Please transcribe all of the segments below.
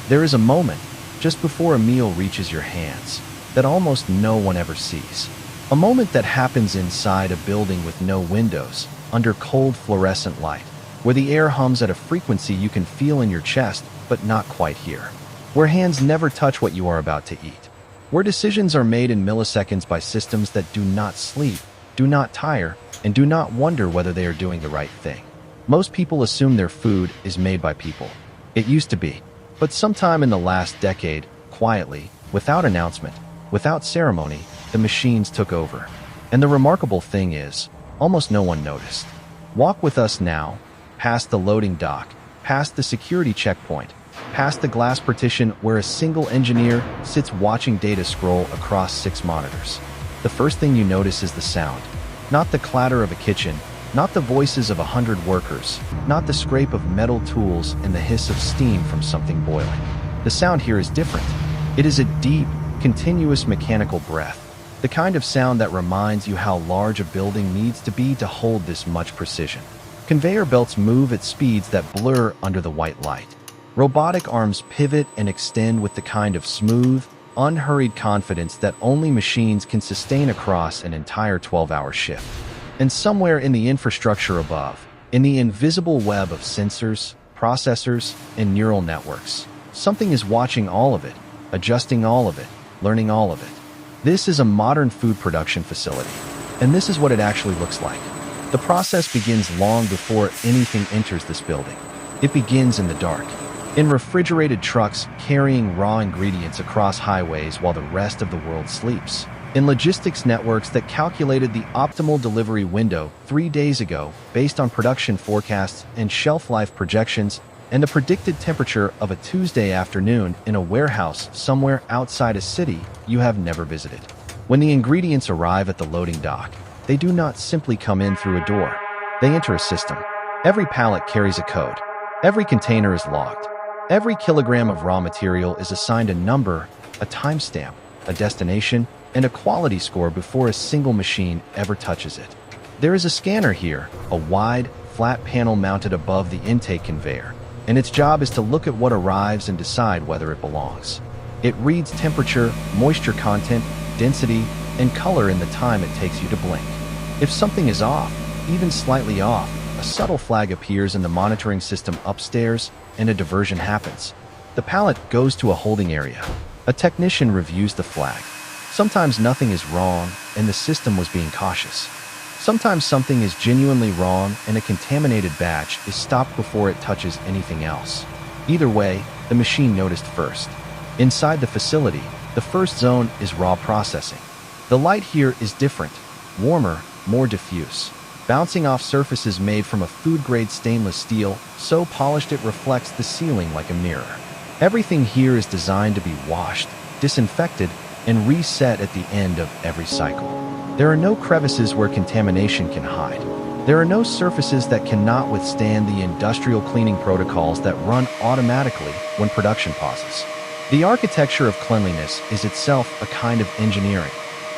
There is a moment, just before a meal reaches your hands, that almost no one ever sees. A moment that happens inside a building with no windows, under cold fluorescent light, where the air hums at a frequency you can feel in your chest, but not quite hear. Where hands never touch what you are about to eat. Where decisions are made in milliseconds by systems that do not sleep, do not tire, and do not wonder whether they are doing the right thing. Most people assume their food is made by people. It used to be. But sometime in the last decade, quietly, without announcement, without ceremony, the machines took over. And the remarkable thing is, almost no one noticed. Walk with us now, past the loading dock, past the security checkpoint, past the glass partition where a single engineer sits watching data scroll across 6 monitors. The first thing you notice is the sound. Not the clatter of a kitchen, not the voices of 100 workers, not the scrape of metal tools and the hiss of steam from something boiling. The sound here is different. It is a deep, continuous mechanical breath, the kind of sound that reminds you how large a building needs to be to hold this much precision. Conveyor belts move at speeds that blur under the white light. Robotic arms pivot and extend with the kind of smooth, unhurried confidence that only machines can sustain across an entire 12-hour shift. And somewhere in the infrastructure above, in the invisible web of sensors, processors, and neural networks, something is watching all of it, adjusting all of it, learning all of it. This is a modern food production facility, and this is what it actually looks like. The process begins long before anything enters this building. It begins in the dark, in refrigerated trucks carrying raw ingredients across highways while the rest of the world sleeps. In logistics networks that calculated the optimal delivery window 3 days ago based on production forecasts and shelf life projections, and the predicted temperature of a Tuesday afternoon in a warehouse somewhere outside a city you have never visited. When the ingredients arrive at the loading dock, they do not simply come in through a door. They enter a system. Every pallet carries a code. Every container is logged. Every kilogram of raw material is assigned a number, a timestamp, a destination, and a quality score before a single machine ever touches it. There is a scanner here, a wide, flat panel mounted above the intake conveyor, and its job is to look at what arrives and decide whether it belongs. It reads temperature, moisture content, density, and color in the time it takes you to blink. If something is off, even slightly off, a subtle flag appears in the monitoring system upstairs, and a diversion happens. The pallet goes to a holding area. A technician reviews the flag. Sometimes nothing is wrong, and the system was being cautious. Sometimes something is genuinely wrong, and a contaminated batch is stopped before it touches anything else. Either way, the machine noticed first. Inside the facility, the first zone is raw processing. The light here is different, warmer, more diffuse, bouncing off surfaces made from a food-grade stainless steel, so polished it reflects the ceiling like a mirror. Everything here is designed to be washed, disinfected, and reset at the end of every cycle. There are no crevices where contamination can hide. There are no surfaces that cannot withstand the industrial cleaning protocols that run automatically when production pauses. The architecture of cleanliness is itself a kind of engineering.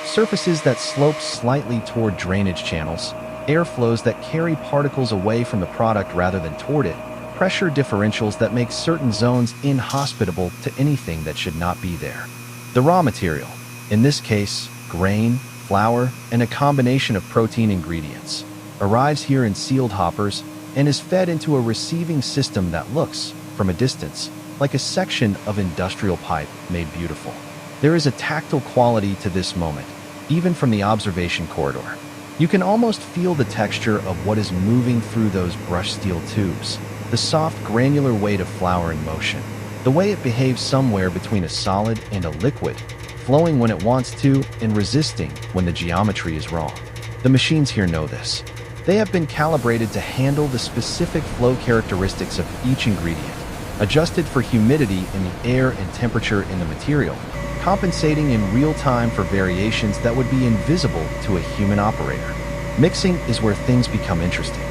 Surfaces that slope slightly toward drainage channels, airflows that carry particles away from the product rather than toward it, pressure differentials that make certain zones inhospitable to anything that should not be there. The raw material, in this case, grain, flour, and a combination of protein ingredients, arrives here in sealed hoppers and is fed into a receiving system that looks, from a distance, like a section of industrial pipe made beautiful. There is a tactile quality to this moment, even from the observation corridor. You can almost feel the texture of what is moving through those brushed steel tubes, the soft granular weight of flour in motion, the way it behaves somewhere between a solid and a liquid, flowing when it wants to and resisting when the geometry is wrong. The machines here know this. They have been calibrated to handle the specific flow characteristics of each ingredient, adjusted for humidity in the air and temperature in the material, compensating in real time for variations that would be invisible to a human operator. Mixing is where things become interesting.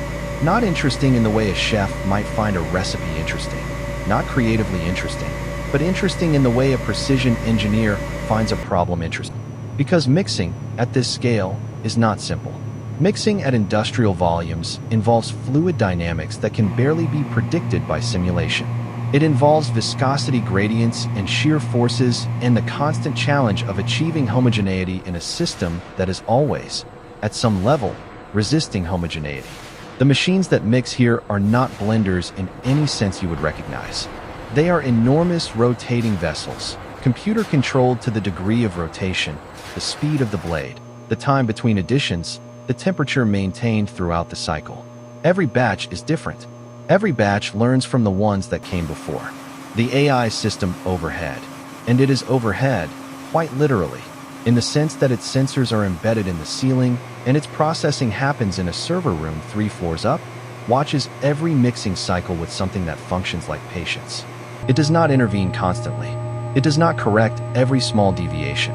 Not interesting in the way a chef might find a recipe interesting, not creatively interesting, but interesting in the way a precision engineer finds a problem interesting. Because mixing, at this scale, is not simple. Mixing at industrial volumes involves fluid dynamics that can barely be predicted by simulation. It involves viscosity gradients and shear forces and the constant challenge of achieving homogeneity in a system that is always, at some level, resisting homogeneity. The machines that mix here are not blenders in any sense you would recognize. They are enormous rotating vessels, computer-controlled to the degree of rotation, the speed of the blade, the time between additions, the temperature maintained throughout the cycle. Every batch is different. Every batch learns from the ones that came before. The AI system overhead. And it is overhead, quite literally, in the sense that its sensors are embedded in the ceiling and its processing happens in a server room 3 floors up, watches every mixing cycle with something that functions like patience. It does not intervene constantly. It does not correct every small deviation.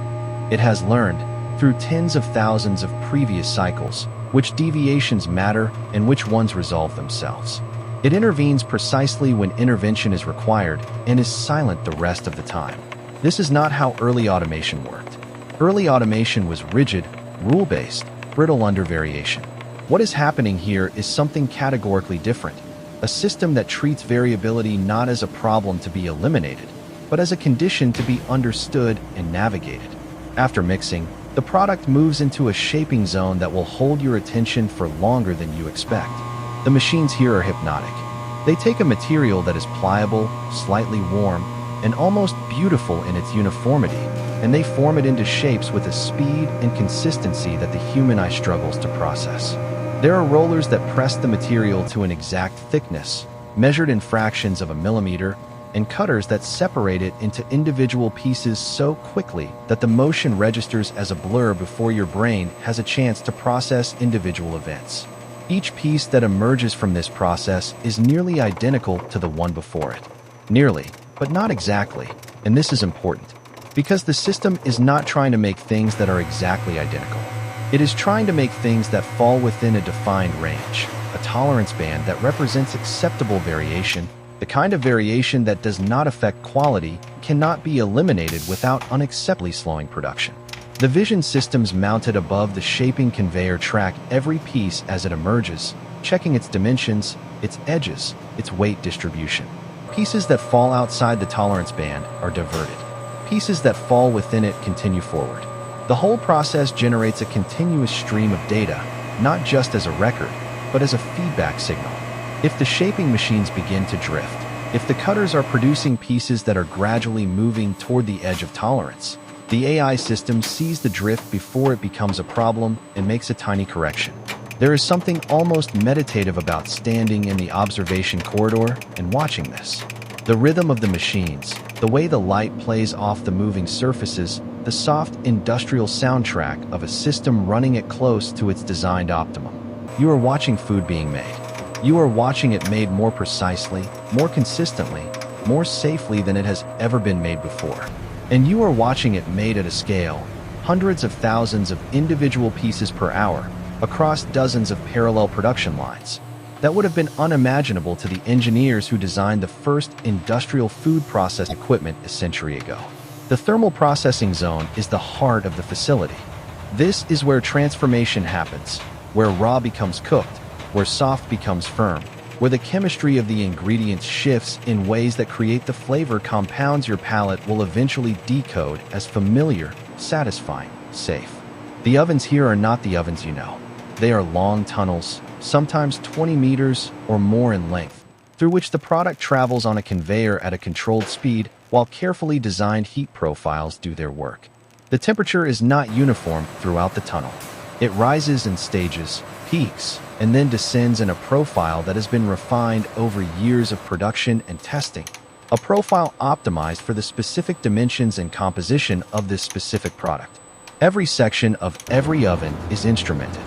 It has learned, through tens of thousands of previous cycles, which deviations matter and which ones resolve themselves. It intervenes precisely when intervention is required and is silent the rest of the time. This is not how early automation worked. Early automation was rigid, rule-based, brittle under variation. What is happening here is something categorically different, a system that treats variability not as a problem to be eliminated, but as a condition to be understood and navigated. After mixing, the product moves into a shaping zone that will hold your attention for longer than you expect. The machines here are hypnotic. They take a material that is pliable, slightly warm, and almost beautiful in its uniformity, and they form it into shapes with a speed and consistency that the human eye struggles to process. There are rollers that press the material to an exact thickness, measured in fractions of a millimeter, and cutters that separate it into individual pieces so quickly that the motion registers as a blur before your brain has a chance to process individual events. Each piece that emerges from this process is nearly identical to the one before it. Nearly, but not exactly, and this is important, because the system is not trying to make things that are exactly identical. It is trying to make things that fall within a defined range, a tolerance band that represents acceptable variation. The kind of variation that does not affect quality cannot be eliminated without unacceptably slowing production. The vision systems mounted above the shaping conveyor track every piece as it emerges, checking its dimensions, its edges, its weight distribution. Pieces that fall outside the tolerance band are diverted. Pieces that fall within it continue forward. The whole process generates a continuous stream of data, not just as a record, but as a feedback signal. If the shaping machines begin to drift, if the cutters are producing pieces that are gradually moving toward the edge of tolerance, the AI system sees the drift before it becomes a problem and makes a tiny correction. There is something almost meditative about standing in the observation corridor and watching this. The rhythm of the machines, the way the light plays off the moving surfaces, the soft industrial soundtrack of a system running it close to its designed optimum. You are watching food being made. You are watching it made more precisely, more consistently, more safely than it has ever been made before. And you are watching it made at a scale, hundreds of thousands of individual pieces per hour, across dozens of parallel production lines. That would have been unimaginable to the engineers who designed the first industrial food processing equipment a century ago. The thermal processing zone is the heart of the facility. This is where transformation happens, where raw becomes cooked, where soft becomes firm, where the chemistry of the ingredients shifts in ways that create the flavor compounds your palate will eventually decode as familiar, satisfying, safe. The ovens here are not the ovens you know. They are long tunnels, sometimes 20 meters or more in length, through which the product travels on a conveyor at a controlled speed while carefully designed heat profiles do their work. The temperature is not uniform throughout the tunnel. It rises in stages, peaks, and then descends in a profile that has been refined over years of production and testing, a profile optimized for the specific dimensions and composition of this specific product. Every section of every oven is instrumented.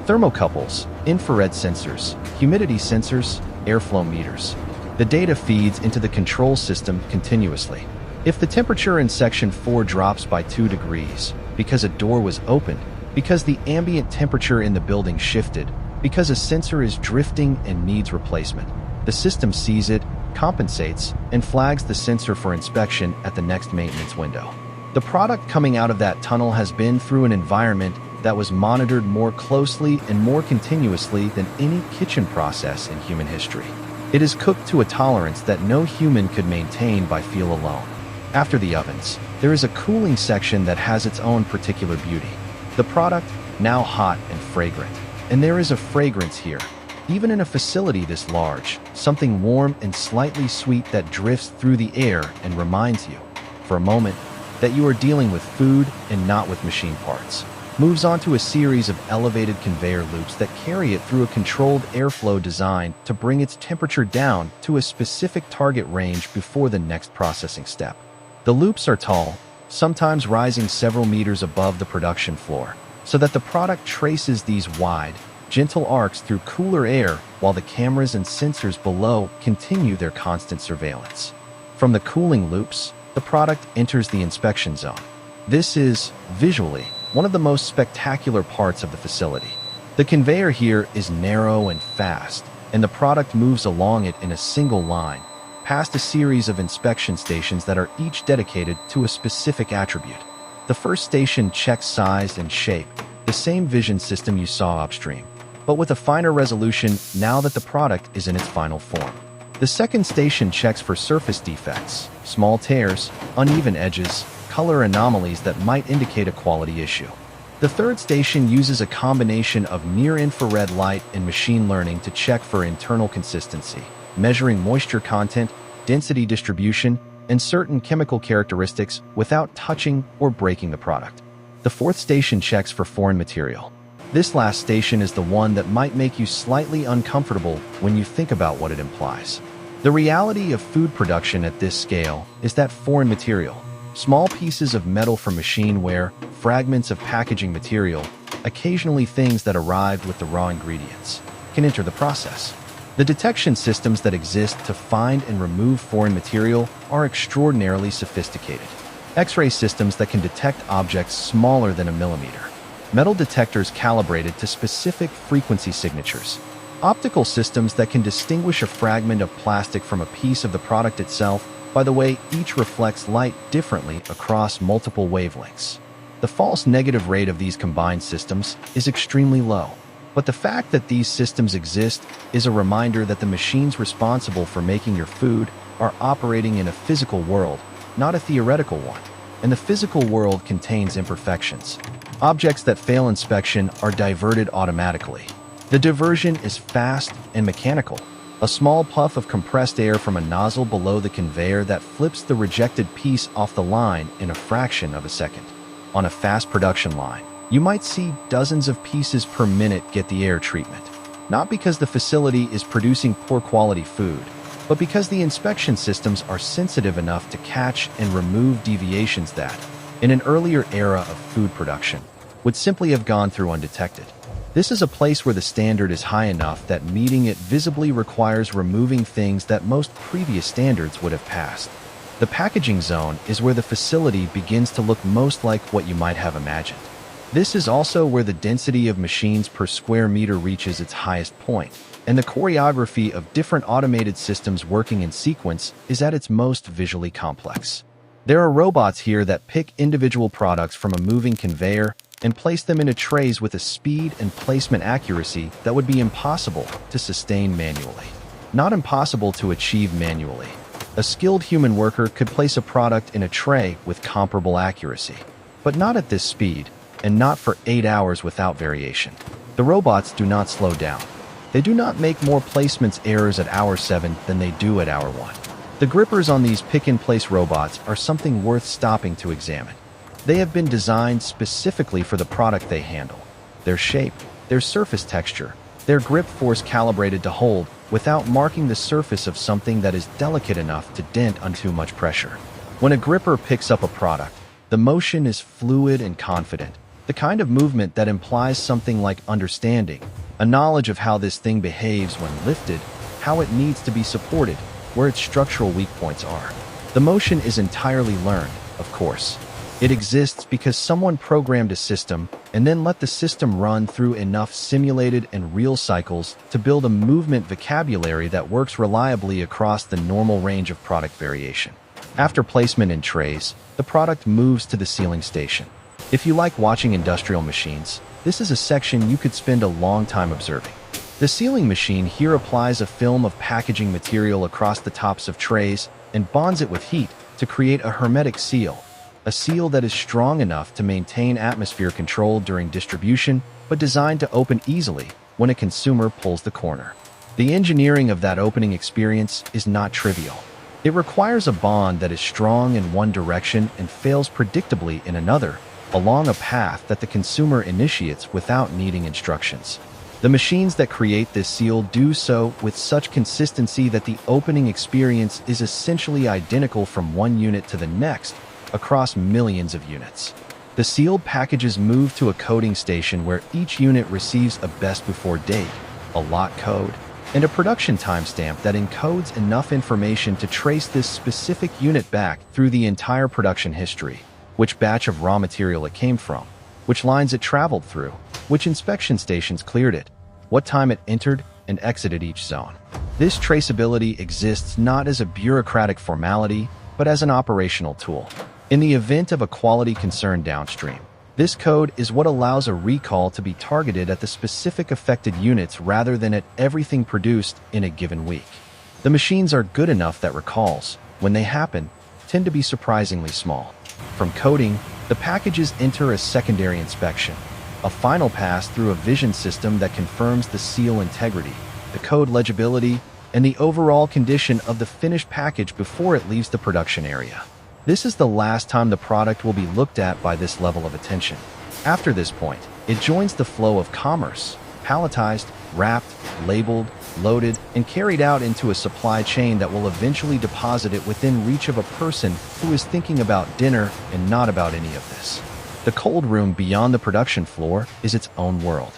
Thermocouples, infrared sensors, humidity sensors, airflow meters. The data feeds into the control system continuously. If the temperature in section 4 drops by 2 degrees, because a door was opened, because the ambient temperature in the building shifted, because a sensor is drifting and needs replacement, the system sees it, compensates, and flags the sensor for inspection at the next maintenance window. The product coming out of that tunnel has been through an environment that was monitored more closely and more continuously than any kitchen process in human history. It is cooked to a tolerance that no human could maintain by feel alone. After the ovens, there is a cooling section that has its own particular beauty. The product, now hot and fragrant. And there is a fragrance here. Even in a facility this large, something warm and slightly sweet that drifts through the air and reminds you, for a moment, that you are dealing with food and not with machine parts. Moves on to a series of elevated conveyor loops that carry it through a controlled airflow designed to bring its temperature down to a specific target range before the next processing step. The loops are tall, sometimes rising several meters above the production floor, so that the product traces these wide, gentle arcs through cooler air while the cameras and sensors below continue their constant surveillance. From the cooling loops, the product enters the inspection zone. This is, visually, one of the most spectacular parts of the facility. The conveyor here is narrow and fast, and the product moves along it in a single line, past a series of inspection stations that are each dedicated to a specific attribute. The first station checks size and shape, the same vision system you saw upstream, but with a finer resolution now that the product is in its final form. The second station checks for surface defects, small tears, uneven edges, color anomalies that might indicate a quality issue. The third station uses a combination of near-infrared light and machine learning to check for internal consistency, measuring moisture content, density distribution, and certain chemical characteristics without touching or breaking the product. The fourth station checks for foreign material. This last station is the one that might make you slightly uncomfortable when you think about what it implies. The reality of food production at this scale is that foreign material, small pieces of metal from machine wear, fragments of packaging material, occasionally things that arrived with the raw ingredients, can enter the process. The detection systems that exist to find and remove foreign material are extraordinarily sophisticated. X-ray systems that can detect objects smaller than a millimeter. Metal detectors calibrated to specific frequency signatures. Optical systems that can distinguish a fragment of plastic from a piece of the product itself by the way each reflects light differently across multiple wavelengths. The false negative rate of these combined systems is extremely low. But the fact that these systems exist is a reminder that the machines responsible for making your food are operating in a physical world, not a theoretical one. And the physical world contains imperfections. Objects that fail inspection are diverted automatically. The diversion is fast and mechanical. A small puff of compressed air from a nozzle below the conveyor that flips the rejected piece off the line in a fraction of a second. On a fast production line, you might see dozens of pieces per minute get the air treatment. Not because the facility is producing poor quality food, but because the inspection systems are sensitive enough to catch and remove deviations that, in an earlier era of food production, would simply have gone through undetected. This is a place where the standard is high enough that meeting it visibly requires removing things that most previous standards would have passed. The packaging zone is where the facility begins to look most like what you might have imagined. This is also where the density of machines per square meter reaches its highest point, and the choreography of different automated systems working in sequence is at its most visually complex. There are robots here that pick individual products from a moving conveyor and place them into trays with a speed and placement accuracy that would be impossible to sustain manually. Not impossible to achieve manually. A skilled human worker could place a product in a tray with comparable accuracy, but not at this speed, and not for 8 hours without variation. The robots do not slow down. They do not make more placements errors at hour 7 than they do at hour 1. The grippers on these pick-and-place robots are something worth stopping to examine. They have been designed specifically for the product they handle. Their shape, their surface texture, their grip force calibrated to hold without marking the surface of something that is delicate enough to dent on too much pressure. When a gripper picks up a product, the motion is fluid and confident, the kind of movement that implies something like understanding, a knowledge of how this thing behaves when lifted, how it needs to be supported, where its structural weak points are. The motion is entirely learned, of course. It exists because someone programmed a system and then let the system run through enough simulated and real cycles to build a movement vocabulary that works reliably across the normal range of product variation. After placement in trays, the product moves to the sealing station. If you like watching industrial machines, this is a section you could spend a long time observing. The sealing machine here applies a film of packaging material across the tops of trays and bonds it with heat to create a hermetic seal, a seal that is strong enough to maintain atmosphere control during distribution, but designed to open easily when a consumer pulls the corner. The engineering of that opening experience is not trivial. It requires a bond that is strong in one direction and fails predictably in another, along a path that the consumer initiates without needing instructions. The machines that create this seal do so with such consistency that the opening experience is essentially identical from one unit to the next across millions of units. The sealed packages move to a coding station where each unit receives a best before date, a lot code, and a production timestamp that encodes enough information to trace this specific unit back through the entire production history, which batch of raw material it came from, which lines it traveled through, which inspection stations cleared it, what time it entered and exited each zone. This traceability exists not as a bureaucratic formality, but as an operational tool. In the event of a quality concern downstream, this code is what allows a recall to be targeted at the specific affected units rather than at everything produced in a given week. The machines are good enough that recalls, when they happen, tend to be surprisingly small. From coding, the packages enter a secondary inspection, a final pass through a vision system that confirms the seal integrity, the code legibility, and the overall condition of the finished package before it leaves the production area. This is the last time the product will be looked at by this level of attention. After this point, it joins the flow of commerce, palletized, wrapped, labeled, loaded, and carried out into a supply chain that will eventually deposit it within reach of a person who is thinking about dinner and not about any of this. The cold room beyond the production floor is its own world.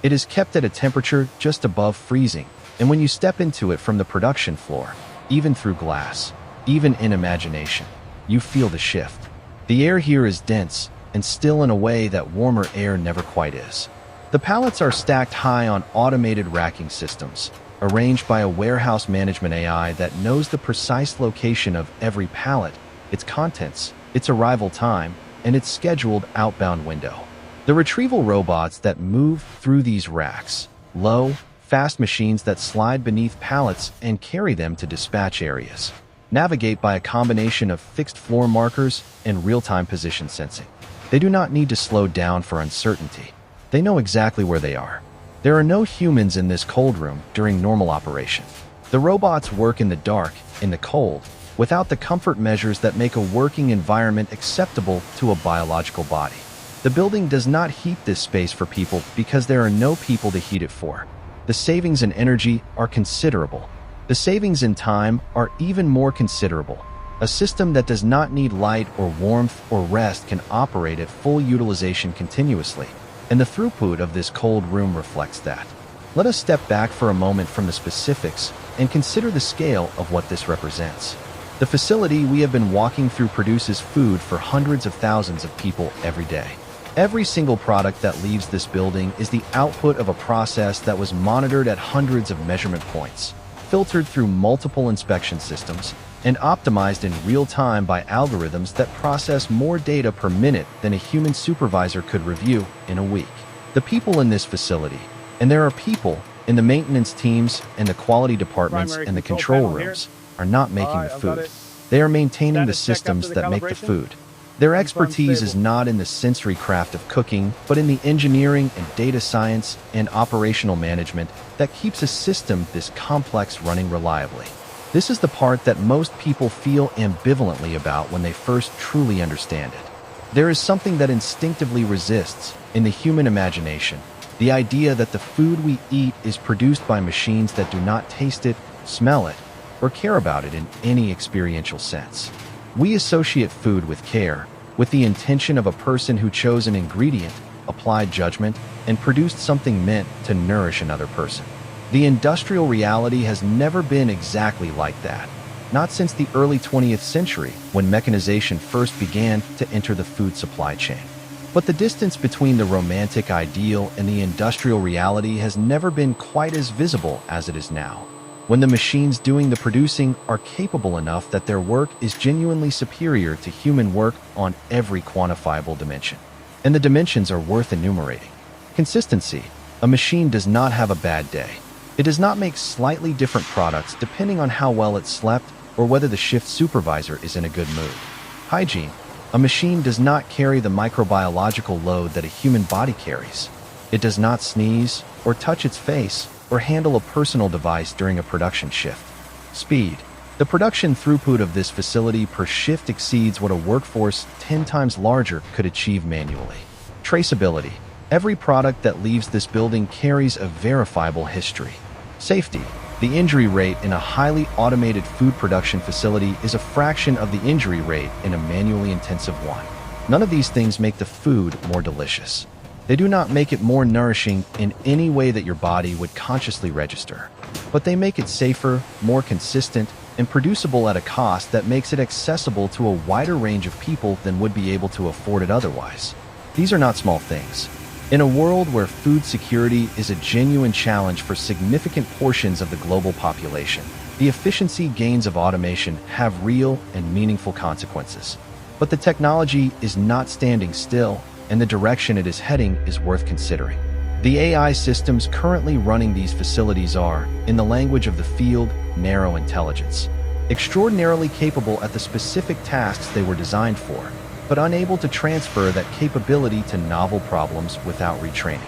It is kept at a temperature just above freezing, and when you step into it from the production floor, even through glass, even in imagination, you feel the shift. The air here is dense and still in a way that warmer air never quite is. The pallets are stacked high on automated racking systems, arranged by a warehouse management AI that knows the precise location of every pallet, its contents, its arrival time, and its scheduled outbound window. The retrieval robots that move through these racks, low, fast machines that slide beneath pallets and carry them to dispatch areas, navigate by a combination of fixed floor markers and real-time position sensing. They do not need to slow down for uncertainty. They know exactly where they are. There are no humans in this cold room during normal operation. The robots work in the dark, in the cold, without the comfort measures that make a working environment acceptable to a biological body. The building does not heat this space for people because there are no people to heat it for. The savings in energy are considerable. The savings in time are even more considerable. A system that does not need light or warmth or rest can operate at full utilization continuously, and the throughput of this cold room reflects that. Let us step back for a moment from the specifics and consider the scale of what this represents. The facility we have been walking through produces food for hundreds of thousands of people every day. Every single product that leaves this building is the output of a process that was monitored at hundreds of measurement points, filtered through multiple inspection systems, and optimized in real time by algorithms that process more data per minute than a human supervisor could review in a week. The people in this facility, and there are people in the maintenance teams and the quality departments and the control rooms, are not making the food. They are maintaining the systems that make the food. Their expertise is not in the sensory craft of cooking, but in the engineering and data science and operational management that keeps a system this complex running reliably. This is the part that most people feel ambivalently about when they first truly understand it. There is something that instinctively resists, in the human imagination, the idea that the food we eat is produced by machines that do not taste it, smell it, or care about it in any experiential sense. We associate food with care, with the intention of a person who chose an ingredient, applied judgment, and produced something meant to nourish another person. The industrial reality has never been exactly like that, not since the early 20th century when mechanization first began to enter the food supply chain. But the distance between the romantic ideal and the industrial reality has never been quite as visible as it is now, when the machines doing the producing are capable enough that their work is genuinely superior to human work on every quantifiable dimension. And the dimensions are worth enumerating: consistency, A machine does not have a bad day. It does not make slightly different products depending on how well it slept or whether the shift supervisor is in a good mood. Hygiene. A machine does not carry the microbiological load that a human body carries. It does not sneeze or touch its face or handle a personal device during a production shift. Speed. The production throughput of this facility per shift exceeds what a workforce 10 times larger could achieve manually. Traceability. Every product that leaves this building carries a verifiable history. Safety. The injury rate in a highly automated food production facility is a fraction of the injury rate in a manually intensive one. None of these things make the food more delicious. They do not make it more nourishing in any way that your body would consciously register. But they make it safer, more consistent, and producible at a cost that makes it accessible to a wider range of people than would be able to afford it otherwise. These are not small things. In a world where food security is a genuine challenge for significant portions of the global population, the efficiency gains of automation have real and meaningful consequences. But the technology is not standing still, and the direction it is heading is worth considering. The AI systems currently running these facilities are, in the language of the field, narrow intelligence. Extraordinarily capable at the specific tasks they were designed for, but unable to transfer that capability to novel problems without retraining.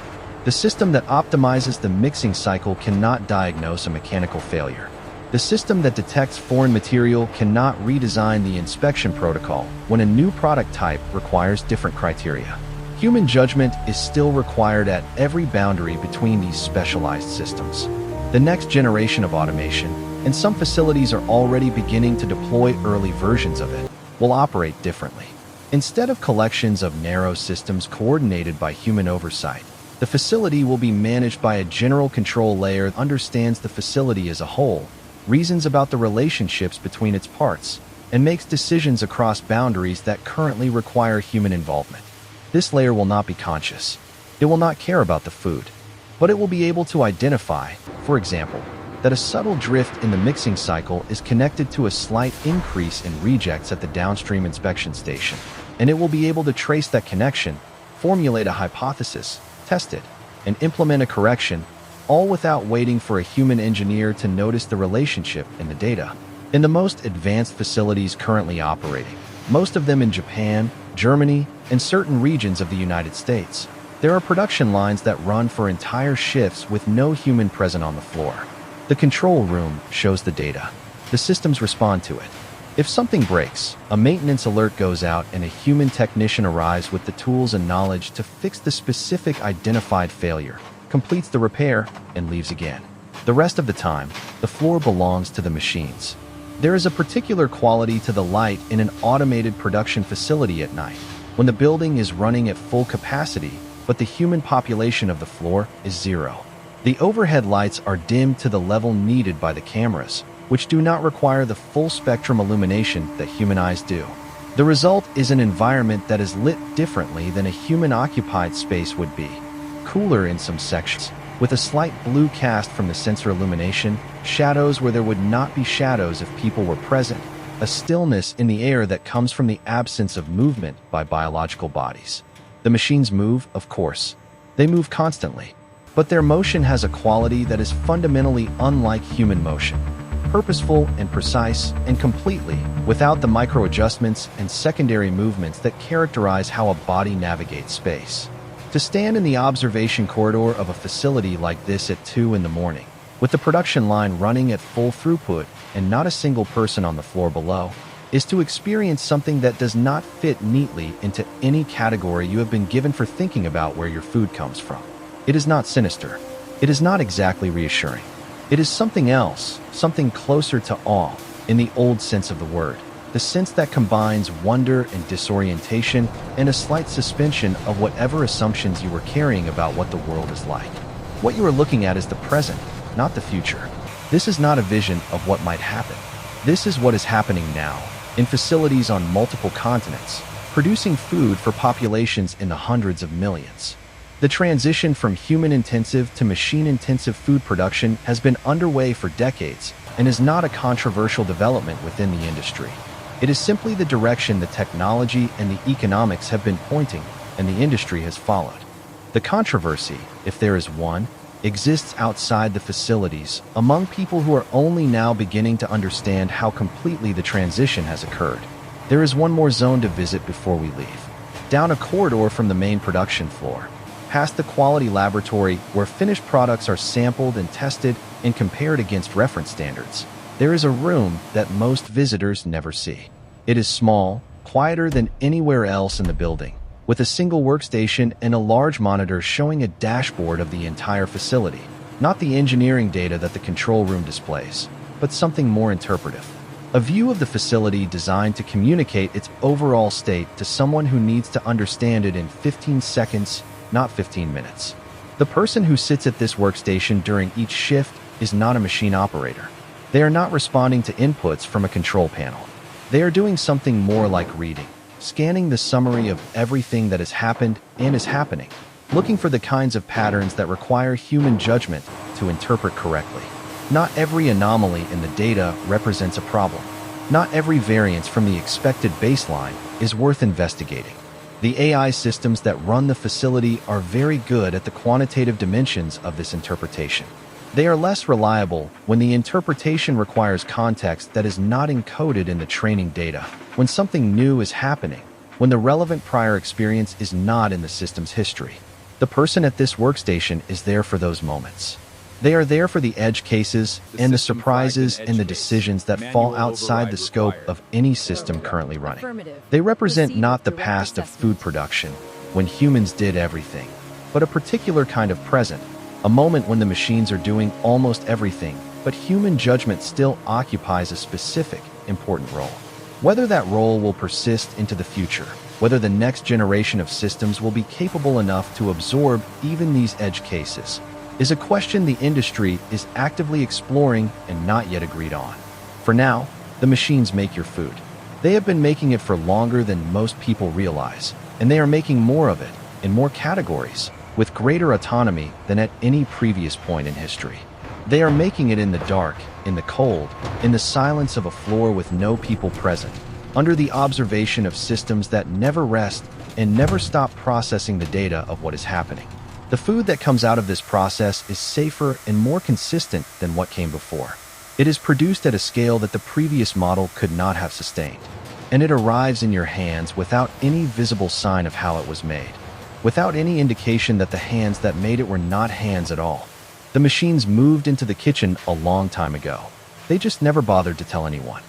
The system that optimizes the mixing cycle cannot diagnose a mechanical failure. The system that detects foreign material cannot redesign the inspection protocol when a new product type requires different criteria. Human judgment is still required at every boundary between these specialized systems. The next generation of automation, and some facilities are already beginning to deploy early versions of it, will operate differently. Instead of collections of narrow systems coordinated by human oversight, the facility will be managed by a general control layer that understands the facility as a whole, reasons about the relationships between its parts, and makes decisions across boundaries that currently require human involvement. This layer will not be conscious. It will not care about the food, but it will be able to identify, for example, that a subtle drift in the mixing cycle is connected to a slight increase in rejects at the downstream inspection station, and it will be able to trace that connection, formulate a hypothesis, test it, and implement a correction, all without waiting for a human engineer to notice the relationship in the data. In the most advanced facilities currently operating, most of them in Japan, Germany, and certain regions of the United States, there are production lines that run for entire shifts with no human present on the floor. The control room shows the data. The systems respond to it. If something breaks, a maintenance alert goes out and a human technician arrives with the tools and knowledge to fix the specific identified failure, completes the repair, and leaves again. The rest of the time, the floor belongs to the machines. There is a particular quality to the light in an automated production facility at night, when the building is running at full capacity, but the human population of the floor is zero. The overhead lights are dimmed to the level needed by the cameras, which do not require the full spectrum illumination that human eyes do. The result is an environment that is lit differently than a human-occupied space would be. Cooler in some sections, with a slight blue cast from the sensor illumination, shadows where there would not be shadows if people were present, a stillness in the air that comes from the absence of movement by biological bodies. The machines move, of course. They move constantly. But their motion has a quality that is fundamentally unlike human motion, purposeful and precise and completely without the micro-adjustments and secondary movements that characterize how a body navigates space. To stand in the observation corridor of a facility like this at 2 in the morning, with the production line running at full throughput and not a single person on the floor below, is to experience something that does not fit neatly into any category you have been given for thinking about where your food comes from. It is not sinister. It is not exactly reassuring. It is something else, something closer to awe, in the old sense of the word, the sense that combines wonder and disorientation and a slight suspension of whatever assumptions you were carrying about what the world is like. What you are looking at is the present, not the future. This is not a vision of what might happen. This is what is happening now, in facilities on multiple continents, producing food for populations in the hundreds of millions. The transition from human-intensive to machine-intensive food production has been underway for decades and is not a controversial development within the industry. It is simply the direction the technology and the economics have been pointing, and the industry has followed. The controversy, if there is one, exists outside the facilities, among people who are only now beginning to understand how completely the transition has occurred. There is one more zone to visit before we leave. Down a corridor from the main production floor, past the quality laboratory where finished products are sampled and tested and compared against reference standards, there is a room that most visitors never see. It is small, quieter than anywhere else in the building, with a single workstation and a large monitor showing a dashboard of the entire facility. Not the engineering data that the control room displays, but something more interpretive. A view of the facility designed to communicate its overall state to someone who needs to understand it in 15 seconds, not 15 minutes. The person who sits at this workstation during each shift is not a machine operator. They are not responding to inputs from a control panel. They are doing something more like reading, scanning the summary of everything that has happened and is happening, looking for the kinds of patterns that require human judgment to interpret correctly. Not every anomaly in the data represents a problem. Not every variance from the expected baseline is worth investigating. The AI systems that run the facility are very good at the quantitative dimensions of this interpretation. They are less reliable when the interpretation requires context that is not encoded in the training data, when something new is happening, when the relevant prior experience is not in the system's history. The person at this workstation is there for those moments. They are there for the edge cases and the surprises and the decisions that fall outside the scope of any system currently running. They represent not the past of food production, when humans did everything, but a particular kind of present, a moment when the machines are doing almost everything, but human judgment still occupies a specific, important role. Whether that role will persist into the future, whether the next generation of systems will be capable enough to absorb even these edge cases, is a question the industry is actively exploring and not yet agreed on. For now, the machines make your food. They have been making it for longer than most people realize, and they are making more of it, in more categories, with greater autonomy than at any previous point in history. They are making it in the dark, in the cold, in the silence of a floor with no people present, under the observation of systems that never rest and never stop processing the data of what is happening. The food that comes out of this process is safer and more consistent than what came before. It is produced at a scale that the previous model could not have sustained, and it arrives in your hands without any visible sign of how it was made, without any indication that the hands that made it were not hands at all. The machines moved into the kitchen a long time ago. They just never bothered to tell anyone.